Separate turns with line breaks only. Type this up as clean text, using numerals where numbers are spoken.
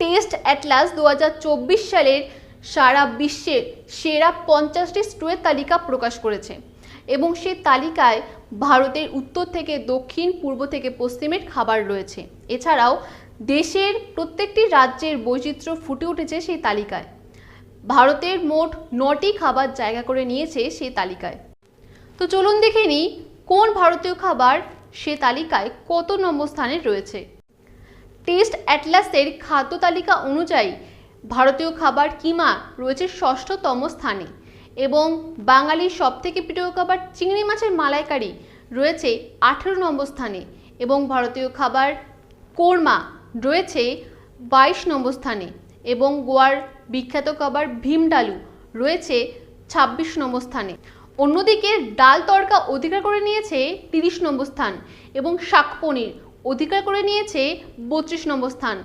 Test Atlas 2024 সালের সারা বিশ্বের সেরা 50টি স্টুয়ের তালিকা প্রকাশ করেছে এবং সেই তালিকায় ভারতের উত্তর থেকে দক্ষিণ, পূর্ব থেকে পশ্চিমের খাবার রয়েছে। এছাড়াও দেশের প্রত্যেকটি রাজ্যের বৈচিত্র্য ফুটে উঠেছে সেই তালিকায়। ভারতের মোট 9টি খাবার জায়গা করে নিয়েছে সেই তালিকায়। তো চলুন দেখে নিই কোন ভারতীয় খাবার সে তালিকায় কত নম্বর স্থানে রয়েছে। টেস্ট অ্যাটলাসের খাদ্য তালিকা অনুযায়ী ভারতীয় খাবার কিমা রয়েছে 6ষ্ঠতম স্থানে এবং বাঙালির সবথেকে প্রিয় খাবার চিংড়ি মাছের মালাইকারি রয়েছে 18 নম্বর স্থানে এবং ভারতীয় খাবার কোরমা রয়েছে 22 নম্বর স্থানে এবং গোয়ার বিখ্যাত খাবার ভীমডালু রয়েছে 26 নম্বর স্থানে। অন্যদিকে ডাল তড়কা অধিকার করে নিয়েছে 30 নম্বর স্থান এবং শাক পনির অধিকার করে নিয়েছে 32 নম্বর স্থান।